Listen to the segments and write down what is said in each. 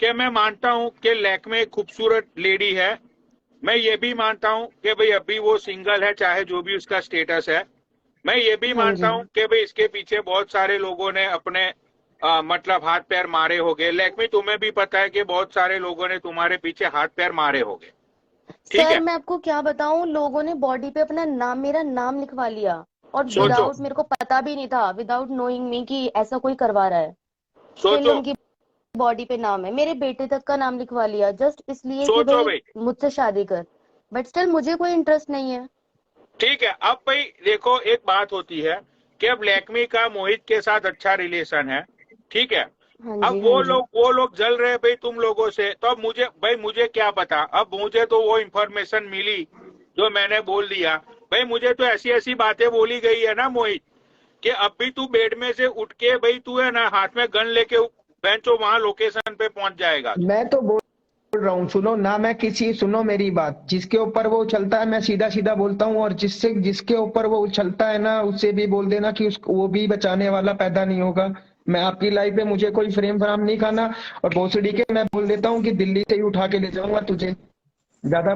कि मैं मानता हूं कि लैक्मे एक खूबसूरत लेडी है। मैं ये भी मानता हूं कि भाई अभी वो सिंगल है, चाहे जो भी उसका स्टेटस है। मैं ये भी हाँ मानता जी। हूं कि भाई इसके पीछे बहुत सारे लोगों ने अपने मतलब हाथ पैर मारे होंगे। लैक्मे तुम्हें भी पता है कि बहुत सारे लोगों ने तुम्हारे पीछे हाथ पैर मारे होंगे। ठीक सर है, मैं आपको क्या बताऊं, लोगों ने बॉडी पे अपना नाम, मेरा नाम लिखवा लिया, और सोचो विदाउट, मेरे को पता भी नहीं था, विदाउट नोइंग मी कि ऐसा कोई करवा रहा है। स्टिल सोचो उनकी बॉडी पे नाम है, मेरे बेटे तक का नाम लिखवा लिया, जस्ट इसलिए कि सोचो भाई भाई। मुझसे शादी कर। बट स्टिल मुझे कोई इंटरेस्ट नहीं है। ठीक है, अब भाई देखो एक बात होती है कि अब लैक्मी का मोहित के साथ अच्छा रिलेशन है। ठीक है, हाँ अब जी, हाँ जी। वो लोग जल रहे हैं भाई तुम लोगों से, तो अब मुझे क्या पता। अब मुझे तो वो इंफॉर्मेशन मिली जो मैंने बोल दिया। भाई मुझे तो ऐसी ऐसी बातें बोली गई है ना मोहित, कि अब भी तू बेड में से उठ के भाई तू है ना हाथ में गन लेके बेंचो वहां लोकेशन पे पहुंच जाएगा तू। मैं तो बोल रहा हूँ, सुनो ना, मैं किसी, सुनो मेरी बात, जिसके ऊपर वो चलता है मैं सीधा सीधा बोलता हूँ, और जिसके ऊपर वो चलता है ना उससे भी बोल देना कि वो भी बचाने वाला पैदा नहीं होगा। मैं आपकी लाइफ में, मुझे कोई फ्रेम फ्राम नहीं खाना। और भोसड़ी के मैं बोल देता हूँ कि दिल्ली से ही उठा के ले जाऊंगा तुझे, ज्यादा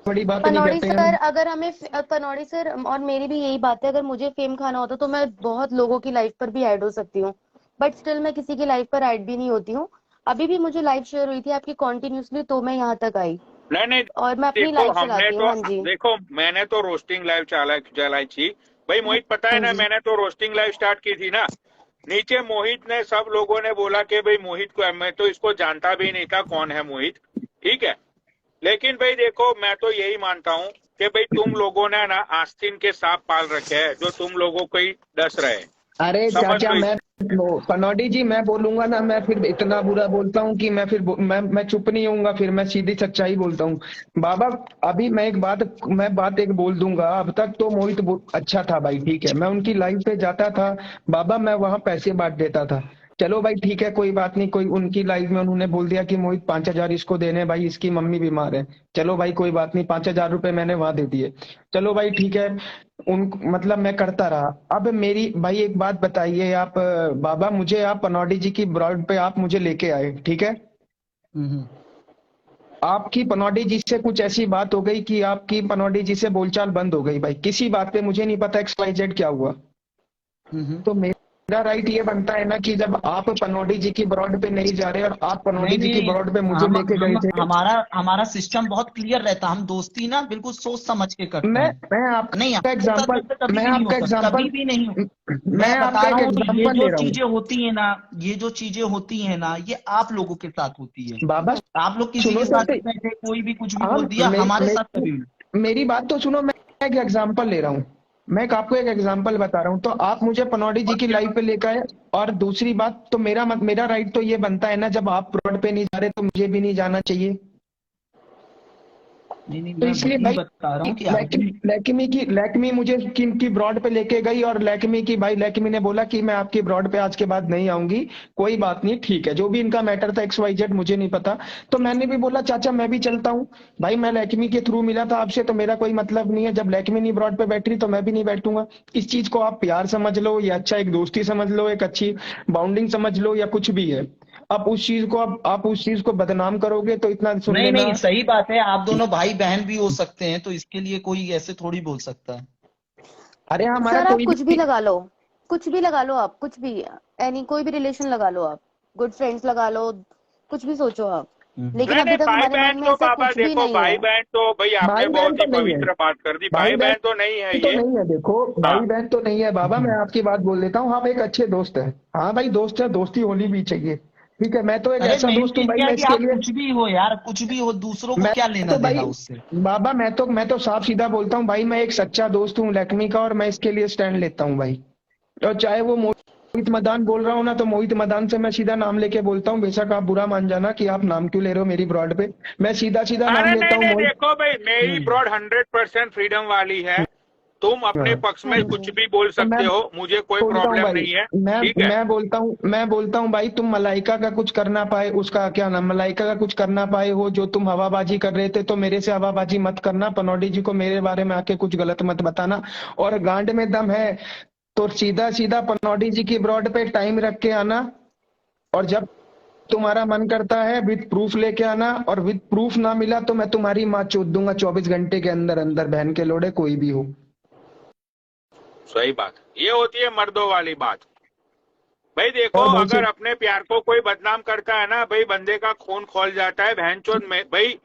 बड़ी बात नहीं पनौड़ी करते हैं सर, हम। अगर हमें पनौड़ी सर, और मेरी भी यही बात है, अगर मुझे फेम खाना होता तो मैं बहुत लोगों की लाइफ पर भी ऐड हो सकती हूँ। बट स्टिल मैं किसी की लाइफ पर ऐड भी नहीं होती हूँ। अभी भी मुझे लाइफ शेयर हुई थी आपकी कंटिन्यूअसली, तो मैं यहाँ तक आई, नहीं नहीं, और मैं अपनी देखो लाइफ हमने चलाती हूँ। तो, हाँ जी, देखो मैंने तो रोस्टिंग लाइव चलाई थी। भाई मोहित पता है हाँ ना, जी। मैंने तो रोस्टिंग लाइव स्टार्ट की थी ना। नीचे मोहित ने, सब लोगों ने बोला कि भाई मोहित को, मैं तो इसको जानता भी नहीं था कौन है मोहित। ठीक है, लेकिन भाई देखो मैं तो यही मानता हूँ कि भाई तुम लोगों ने ना आस्तीन के सांप पाल रखे हैं जो तुम लोगों को ही डस रहे हैं। अरे समझ चाचा, लो मैं इसे। पनौडी जी, मैं बोलूंगा ना, मैं फिर इतना बुरा बोलता हूँ कि मैं फिर मैं चुप नहीं होऊंगा, फिर मैं सीधी सच्चाई बोलता हूँ। बाबा, अभी मैं बात एक बोल दूंगा। अब तक तो मोहित अच्छा था भाई, ठीक है, मैं उनकी लाइफ पे जाता था बाबा, मैं वहां पैसे बांट देता था। चलो भाई ठीक है, कोई बात नहीं, कोई उनकी लाइफ में उन्होंने बोल दिया कि मोहित 5,000 इसको देने हैं, भाई इसकी मम्मी बीमार है। चलो भाई कोई बात नहीं, 5,000 रुपए मैंने वहां दे दिए। चलो भाई ठीक है, उन मतलब मैं करता रहा। अब मेरी भाई एक बात बताइए आप, बाबा, मुझे आप पनौडी जी की ब्रॉड पे आप मुझे लेके आए, ठीक है। हम्म। आपकी पनौडी जी से कुछ ऐसी बात हो गई कि आपकी पनौडी जी से बोलचाल बंद हो गई भाई, किसी बात पे, मुझे नहीं पता एक्स वाई जेड क्या हुआ। हम्म। तो मेरा राइट ये बनता है ना कि जब आप पनौडी जी की ब्रॉड पे नहीं जा रहे और आप नहीं पनौडी जी की नहीं, ब्रॉड पे मुझे लेके हम गए थे। हमारा हमारा सिस्टम बहुत क्लियर रहता, हम दोस्ती ना बिल्कुल सोच समझ के करते मैं हैं। मैं नहीं, आपका आपके साथ एग्जांपल वैसे कभी मैं भी नहीं आपका होता, कभी एग्जांपल भी नहीं। मैं मैं बता आपका एक रहा हूँ, ये एग्जांपल जो ले रहा हूँ। चीजें होती है ना, ये जो चीजें होती है ना, ये आप लोगों के साथ होती है। बाबा आप लोग किसी सुनो के तो साथ भी सही। बैठे, कोई भी कुछ भी हाँ, बोल दिया, हमारे साथ कभी नहीं। मेरी बात तो सुनो, मैं एक एग्जांपल ले रहा हूँ। मैं आपको एक एग्जांपल बता रहा हूँ, तो आप मुझे पनौडी जी और की क्या, लाइफ पे लेकर आए। और दूसरी बात तो मेरा राइट तो ये बनता है ना, जब आप रोड पे नहीं जा रहे तो मुझे भी नहीं जाना चाहिए। नहीं नहीं, तो मैं इसलिए वही भाई, बता रहा हूँ कि आदमी। लैक्मी मुझे किनकी ब्रॉड पे लेके गई, और लैक्मी ने बोला कि मैं आपकी ब्रॉड पे आज के बाद नहीं आऊंगी। कोई बात नहीं, ठीक है, जो भी इनका मैटर था एक्स वाई जेड मुझे नहीं पता। तो मैंने भी बोला चाचा मैं भी चलता हूँ। भाई मैं लैक्मी के थ्रू मिला था आपसे, तो मेरा कोई मतलब नहीं है, जब लैक्मी नहीं ब्रॉड पे बैठ रही तो मैं भी नहीं बैठूंगा। इस चीज को आप प्यार समझ लो, या अच्छा एक दोस्ती समझ लो, एक अच्छी बाउंडिंग समझ लो, या कुछ भी है। आप उस चीज को बदनाम करोगे तो इतना सुन नहीं नहीं, लेना। सही बात है, आप दोनों भाई बहन भी हो सकते हैं, तो इसके लिए कोई ऐसे थोड़ी बोल सकता है। अरे हमारा सर आप कोई कुछ भी भी। लगा लो, कुछ भी लगा लो, आप कुछ भी, एनी कोई भी रिलेशन लगा लो, आप गुड फ्रेंड्स लगा लो, कुछ भी सोचो आप। हम्म। लेकिन नहीं नहीं, अभी तक भाई हमारे बहन माइंड में तो ऐसा बाबा कुछ भी देखो, नहीं भाई है। बहन तो भाई आपने भाई बहन बहुत ही तो नहीं है। पवित्र बात कर दी। भाई भाई बहन बहन तो नहीं है तो ये। नहीं है, देखो, हाँ, भाई बहन तो नहीं है बाबा, मैं हम्म। आपकी बात बोल देता हूँ, हम एक अच्छे दोस्त हैं। हाँ भाई, दोस्त है, दोस्ती होनी भी चाहिए। ठीक है, मैं तो एक अरे ऐसा मेन दोस्त हूँ चीज भाई, क्या है मैं कि इसके आप लिए, कुछ भी हो यार, कुछ भी हो, दूसरों को मैं क्या लेना तो भाई, देना उससे। बाबा मैं तो साफ सीधा बोलता हूँ भाई, मैं एक सच्चा दोस्त हूँ लक्ष्मी का, और मैं इसके लिए स्टैंड लेता हूँ भाई। और चाहे वो मोहित मदान बोल रहा हूँ ना, तो मोहित मदान से मैं सीधा नाम लेके बोलता हूँ, बेशक आप बुरा मान जाना कि आप नाम क्यों ले रहे हो मेरी ब्रॉड पे। मैं सीधा सीधा नाम अरे लेता नहीं हूँ नहीं, मोहित। देखो भाई मेरी हम्म। ब्रॉड 100% फ्रीडम वाली है। तुम अपने हाँ, पक्ष हाँ में जी। कुछ भी बोल तो मैं सकते हो, मुझे कोई बोलता हूँ प्रॉब्लम भाई, नहीं है। मैं ठीक है, मैं बोलता हूँ भाई, तुम मलाइका का कुछ करना पाए, उसका क्या नाम, मलाइका का कुछ करना पाए हो, जो तुम हवाबाजी कर रहे थे, तो मेरे से हवाबाजी मत करना, पनौडी जी को मेरे बारे में आके कुछ गलत मत बताना। और गांड में दम है तो सीधा सीधा पनौडी जी की ब्रॉड पे टाइम रख के आना। और जब तुम्हारा मन करता है विद प्रूफ लेके आना, और विद प्रूफ ना मिला तो मैं तुम्हारी माँ चोद दूंगा 24 घंटे के अंदर अंदर, बहन के लोड़े कोई भी हो। सही बात, ये होती है मर्दों वाली बात। भाई देखो, और अगर अपने प्यार को कोई बदनाम करता है ना भाई, बंदे का खून खौल जाता है। बहनचोद में भाई,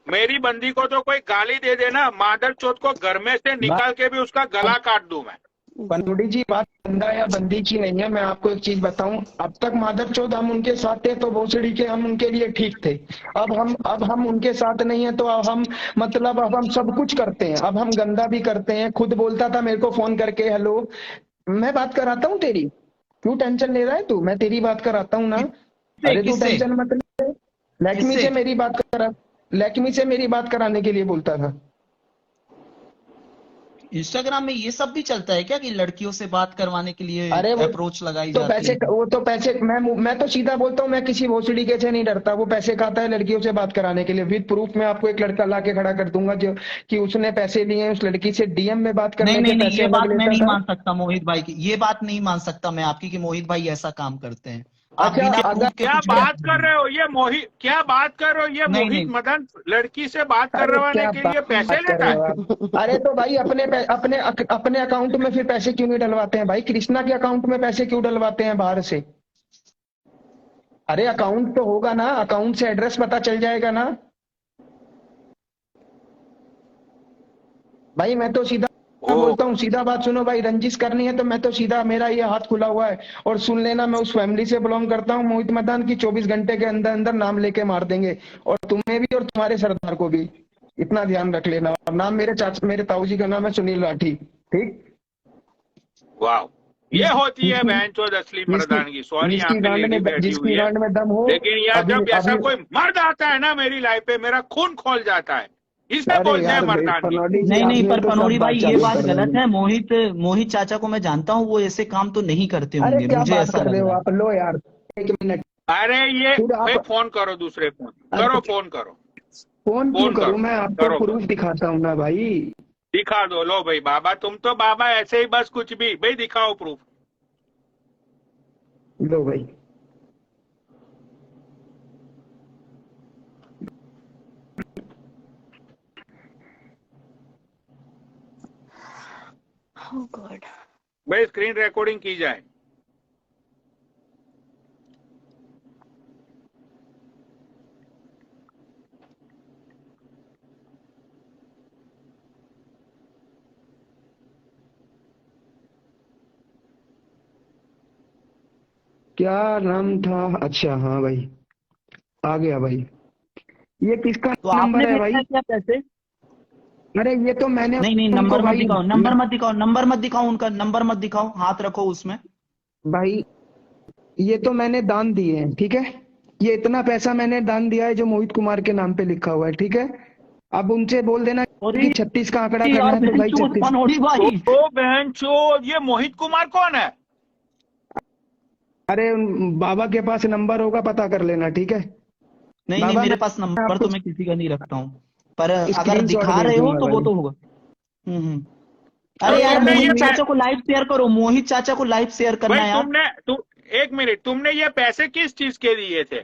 मेरी बंदी को तो कोई गाली दे देना, मादर चोद को घर में से निकाल के भी उसका गला काट दूं मैं। पनोडी जी, बात बंदा या बंदी की नहीं है। मैं आपको एक चीज बताऊं, अब तक मादर चोद हम उनके साथ थे तो भोसड़ी के हम उनके लिए ठीक थे। अब हम उनके साथ नहीं है तो अब हम मतलब अब हम सब कुछ करते हैं, अब हम गंदा भी करते हैं। खुद बोलता था मेरे को फोन करके, हेलो मैं बात कराता हूँ तेरी, क्यों टेंशन ले रहा है तू, मैं तेरी बात कराता हूँ ना। अरे तू टेंशन मत ले। लक्ष्मी से मेरी बात करा, लक्ष्मी से मेरी बात कराने के लिए बोलता था। इंस्टाग्राम में ये सब भी चलता है क्या कि लड़कियों से बात करवाने के लिए अरे वो अप्रोच लगाई तो जाती पैसे, है? वो तो पैसे, मैं तो सीधा बोलता हूँ, मैं किसी भोसड़ी के से नहीं डरता। वो पैसे खाता है लड़कियों से बात कराने के लिए। विद प्रूफ मैं आपको एक लड़का ला के खड़ा कर दूंगा जो कि उसने पैसे लिए हैं उस लड़की से, डीएम में बात नहीं करने नहीं के नहीं, पैसे ये अलग बात मैं लेता नहीं था। मान सकता मोहित भाई की, ये बात नहीं मान सकता मैं आपकी कि मोहित भाई ऐसा काम करते हैं। आप अच्छा, बिना अगर प्रूफ के क्या कुछ भी बात कर रहे हो, ये मोहित, क्या बात कर रहे हो, ये नहीं मोहित नहीं मदन लड़की से बात अरे करवाने क्या के लिए बात पैसे कर लेता रहे है? हो आप? अरे तो भाई अपने अकाउंट में फिर पैसे क्यों नहीं डलवाते हैं भाई? कृष्णा के अकाउंट में पैसे क्यों डलवाते हैं बाहर से? अरे अकाउंट तो होगा ना, अकाउंट से एड्रेस पता चल जाएगा ना भाई। मैं तो सीधा ओ, बोलता हूँ, सीधा बात सुनो भाई, रंजिश करनी है तो मैं तो सीधा, मेरा ये हाथ खुला हुआ है। और सुन लेना, मैं उस फैमिली से बिलोंग करता हूँ मोहित मदान की, 24 घंटे के अंदर अंदर नाम लेके मार देंगे, और तुम्हें भी और तुम्हारे सरदार को भी। इतना ध्यान रख लेना। और नाम मेरे ताऊ जी का नाम है सुनील राठी, ठीक। वाह, ये होती है जिसकी बहनचोद असली जिसकी मर्दानगी। सॉरी, यहाँ पे लेडी बैठी हुई जिसकी है, गांड में दम हो। लेकिन यार अभी जब ऐसा अभी कोई मर्द आता है ना मेरी लाइफ पे, मेरा खून खोल जाता है। इसे अरे बोलते हैं यार मर्दानगी। पनौडी जी, नहीं नहीं, आपने पर तो पनोड़ी सब भाई बात ये चालू बात कर गलत दी। है। मोहित मोहित चाचा को मैं जानता हूँ, वो ऐसे काम तो नहीं करते अरे होंगे, क्या मुझे बात ऐसा कर लग रहे हो रहा है। आप? लो यार, 1 मिनट। अरे ये फिर भाई, आप, फोन करो, दूसरे फोन अरे करो, फोन करो, फोन क्यों फोन करूं? करो, मैं आपको करो फोन। प्रूफ दिखाता हूँ ना भाई। दिखा दो। लो भाई बाबा, तुम तो बाबा ऐसे ही बस कुछ भी। भाई दिखाओ प्रूफ। लो भाई, Oh God. भाई स्क्रीन रिकॉर्डिंग की जाए। क्या नाम था? अच्छा हाँ भाई, आ गया भाई। ये किसका तो आपने नंबर है भेजा भाई? है क्या पैसे? अरे ये तो मैंने नहीं नहीं, उनको नंबर मत भाई, दिखाओ, नंबर मत दिखाओ, नंबर मत दिखाओ, उनका नंबर मत दिखाओ, हाथ रखो उसमें। भाई ये तो मैंने दान दिए हैं, ठीक है। ये इतना पैसा मैंने दान दिया है जो मोहित कुमार के नाम पे लिखा हुआ है, ठीक है। अब उनसे बोल देना अरे कि 36 का आंकड़ा करना यार है तो भाई बहनचोद 36। पनोड़ी भाई। ओ बहनचोद, ये मोहित कुमार कौन है? अरे बाबा के पास नंबर होगा, पता कर लेना, ठीक है। नहीं नहीं, बाबा मेरे मैं पास नंबर आपको तो मैं किसी का नहीं रखता हूँ, पर अगर स्क्रीनशॉट दिखा भेज रहे हो दूंगा तो वो भाई। तो होगा। हम्म। तो अरे यार तुमने ये मोहित चाचा को लाइव शेयर करो, मोहित चाचा को लाइव शेयर करना भाई यार। एक मिनट, तुमने ये पैसे किस चीज के दिए थे?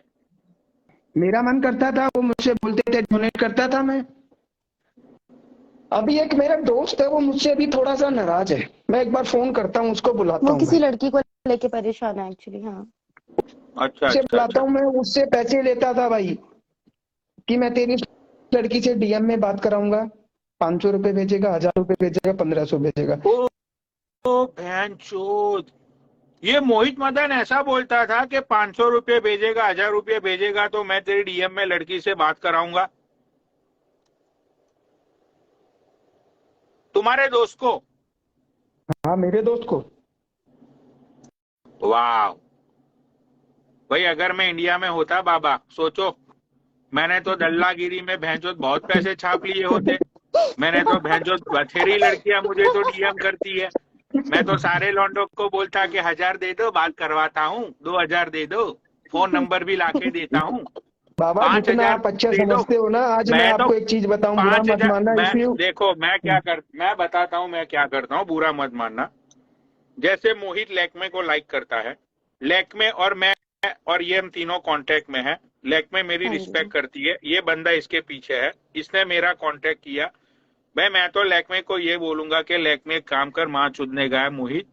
मेरा मन करता था, वो मुझसे बोलते थे, डोनेट करता था मैं। अभी एक मेरा दोस्त है, वो मुझसे भी थोड़ा सा नाराज है। मैं एक बार फोन करता हूँ, उसको बुलाता वो हूँ किसी भाई। लड़की को लेके परेशान है एक्चुअली। हाँ, अच्छा उससे अच्छा बुलाता अच्छा। हूँ, मैं उससे पैसे लेता था भाई कि मैं तेरी लड़की से डीएम में बात कराऊंगा। 500 रुपए भेजेगा, 1000 रुपए भेजेगा, 1500 भेजेगा। ओ, ओ बहनचोद, ये मोहित मदन ऐसा बोलता था कि 500 रुपये भेजेगा, 1000 रुपये भेजेगा तो मैं तेरी डीएम में लड़की से बात कराऊंगा। तुम्हारे दोस्त को? हाँ मेरे दोस्त को। वाह भाई, अगर मैं इंडिया में होता बाबा, सोचो, मैंने तो दल्लागिरी में भैंचोद बहुत पैसे छाप लिए होते। मैंने तो भैंचोद बथेरी लड़कियां मुझे तो डीएम करती है। मैं तो सारे लौंडों को बोलता कि 1000 दे दो, बात करवाता हूँ, 2000 दे दो, फोन नंबर भी लाके देता हूँ, बाबा जितना 5000 आप अच्छा दे दो। समझते हो ना, आज मैं मैं तो आपको एक चीज बताऊं, बुरा मत 5000, मानना मैं इसलिए। देखो मैं बताता हूँ मैं क्या करता हूँ, बुरा मत मानना। जैसे मोहित लैक्मे को लाइक करता है, लैक्मे और मैं और ये हम तीनों कांटेक्ट में हैं। लैक्मे मेरी हाँ जी। रिस्पेक्ट करती है, ये बंदा इसके पीछे है, इसने मेरा कांटेक्ट किया। भाई मैं तो लैक्मे को ये बोलूंगा कि लैक्मे एक काम कर, माँ चुदने गया मोहित,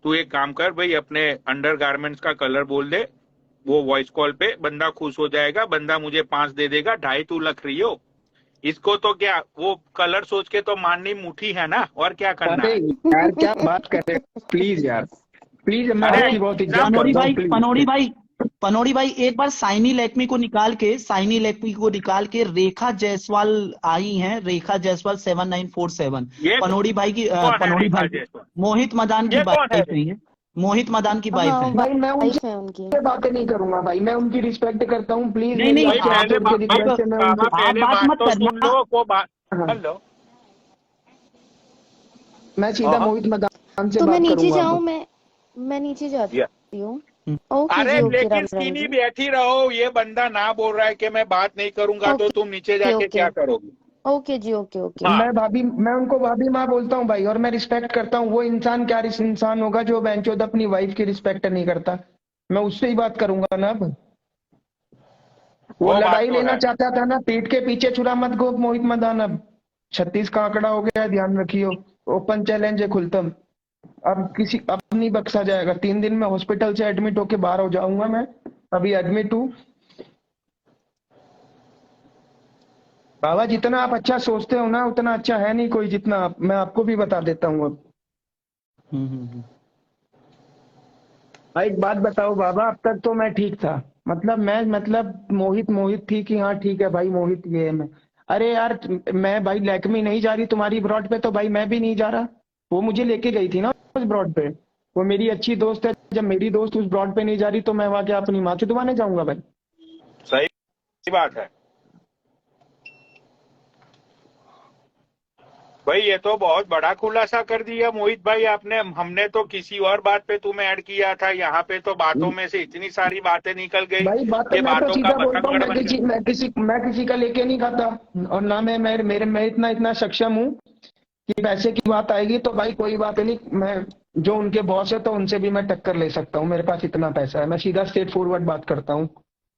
तू एक काम कर भाई, अपने अंडरगारमेंट्स का कलर बोल दे, वो वॉइस कॉल पे बंदा खुश हो जाएगा, बंदा मुझे 5 दे देगा, 2.5 तू लख रही हो। इसको तो क्या वो कलर सोच के तो मारनी मुठी है ना, और क्या करना अरे है। यार क्या बात कर रहे हो, प्लीज यार प्लीज, मैं अरे, आपकी बहुत इज्जत पनोड़ी करता हूँ, भाई प्लीज। पनोड़ी भाई एक बार साइनी लैक्मी को निकाल के रेखा जायसवाल आई हैं, रेखा जायसवाल 7947 ये पनोड़ी भाई की कौन है पनोड़ी रेखा भाई जायसवाल? मोहित मदान की ये कौन है वाइफ है, ये मोहित मदान की वाइफ हाँ है। भाई मैं वाइफ उनसे है उनकी। बातें नहीं करूंगा भाई, मैं उनकी रिस्पेक्ट करता हूँ, प्लीज नहीं, मेरी नहीं, आपसे हाथ पहले जोड़ के रिक्वेस्ट है, मैं बाबा उनसे पहले बात बात मत तो करना। सुन लो, वो बात हाँ। हेलो। मैं सीधा मोहित मदान से तो मैं बात नीचे करूंगा जाऊं, अब। मैं नीचे जाती हूँ। हम्म। ओके अरे जी, ओके, लेकिन राम राम स्किनी जी। बैठी रहो, ये बंदा ना बोल रहा है कि मैं बात नहीं करूंगा, तो ओके तुम नीचे जाके ओके क्या करोगी? ओके जी, ओके ओके। हाँ। मैं उनको भाभी माँ बोलता हूँ भाई, और मैं रिस्पेक्ट करता हूँ। वो इंसान क्या इंसान होगा जो बेंचोद अपनी वाइफ की रिस्पेक्ट नहीं करता? मैं उससे ही बात करूंगा ना अब। वो वो बात लड़ाई तो लेना है। चाहता था ना, पीठ के पीछे छुरा मत गो मोहित मदान। अब 36 का आंकड़ा हो गया है, ध्यान रखियो। ओपन चैलेंज है खुलतम, अब नहीं बख्शा जाएगा। 3 दिन में हॉस्पिटल से एडमिट होके बाहर हो जाऊंगा, मैं अभी एडमिट हूँ। बाबा जितना आप अच्छा सोचते हो ना, उतना अच्छा है नहीं कोई, जितना मैं आपको भी बता देता हूँ अब। भाई एक बात बताओ बाबा, अब तक तो मैं ठीक था, मतलब मोहित मोहित थी कि हाँ ठीक है भाई मोहित ये है मैं। अरे यार मैं भाई लैक्मी नहीं जा रही तुम्हारी ब्रॉड पे, तो भाई मैं भी नहीं जा रहा। वो मुझे लेके गई थी ना उस ब्रॉड पे, वो मेरी अच्छी दोस्त है। जब मेरी दोस्त उस ब्रॉड पे नहीं जा रही तो मैं वहां क्या अपनी माँ चुदवाने जाऊंगा भाई? सही बात है भाई, ये तो बहुत बड़ा खुलासा कर दिया मोहित भाई आपने। हमने तो किसी और बात पे तुम्हें ऐड किया था, यहाँ पे तो बातों में से इतनी सारी बातें निकल गई भाई बात कि मैं तो बातों का सीधा बोलता हूँ, बतंगड़ बन गया। मैं किसी का लेके नहीं खाता। और ना मैं इतना सक्षम हूँ कि पैसे की बात आएगी तो भाई कोई बात नहीं, मैं जो उनके बॉस है तो उनसे भी मैं टक्कर ले सकता हूँ, मेरे पास इतना पैसा है। मैं सीधा स्ट्रेट फॉरवर्ड बात करता हूँ।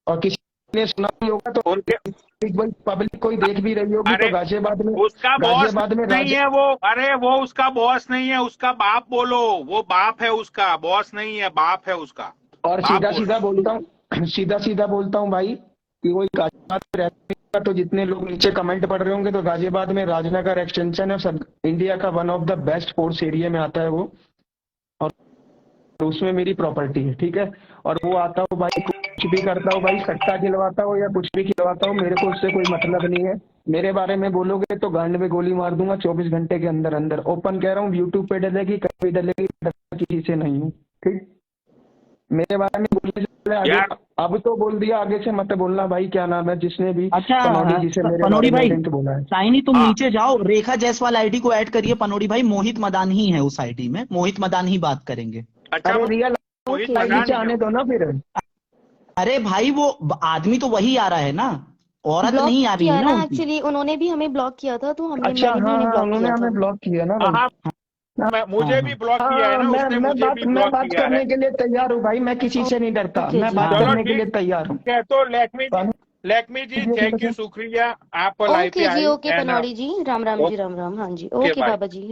और किसी ने सुना भी होगा तो उनके पब्लिक कोई देख भी रही होगी तो अरे उसका बॉस गाजियाबाद में नहीं है वो, अरे वो उसका बॉस नहीं है, उसका बाप बोलो, वो बाप है उसका, बॉस नहीं है, बाप है उसका। और बाप सीधा बोलो। बोलता हूँ सीधा बोलता हूँ भाई कि कोई गाजियाबाद में रहता, तो जितने लोग नीचे कमेंट पढ़ रहे होंगे तो गाजियाबाद में राजनगर एक्सटेंशन है, सब इंडिया का one of the best force area में आता है वो, और उसमें मेरी प्रॉपर्टी है, ठीक है। और वो आता हो भाई, कुछ भी करता हो भाई, सट्टा खिलवाता हो या कुछ भी खिलवाता हो, मेरे को उससे कोई मतलब नहीं है। मेरे बारे में बोलोगे तो गांड में गोली मार दूंगा 24 घंटे के अंदर अंदर। ओपन कह रहा हूँ, यूट्यूब पे डलेगी, कहीं डलेगी, किसी से नहीं हूँ, ठीक। मेरे बारे में बोलने से पहले आगे, यार अब तो बोल दिया, आगे से मत बोलना भाई, क्या नाम है जिसने भी अच्छा पनौड़ी जी से मेरे पनोड़ी बारे में भाई, लिंक बोला है। साइनी तुम हाँ। नीचे जाओ, रेखा जायसवाल आईडी को ऐड करिए पनोड़ी भाई, मोहित मदान ही है उस आईडी में, मोहित मदान ही बात करेंगे। अच्छा अरे रियल मोहित ओके। मदान नीचे ही आने है। दो ना फिर। अरे भाई वो आदमी तो वही आ रहा है ना, औरत ब्लॉक नहीं आ रही किया है ना ना, उनकी। एक्चुअली उन्होंने भी हमें ब्लॉक किया था, तो अच्छा मैंने भी हाँ उन्हें हाँ, ब्लॉक उन्होंने किया था। हमें ब्लॉक किया ना भाई। हाँ मुझे हाँ भी ब्लॉक किया है हाँ ना उसने, मुझे भी मैं ब्लॉक बात किया है। करने के लिए तैयार हूँ भाई, मैं किसी से नहीं डरता, ओके मैं जी। बात हाँ चलो करने के लिए ठीक तैयार हूँ। है, तो लैक्मी जी थैंक यू, शुक्रिया, आप लाइव पे ओके जी, आई ओके एंड पनौड़ी जी, राम राम जी, राम राम। हाँ जी, ओके ओके बाय। बाबा जी।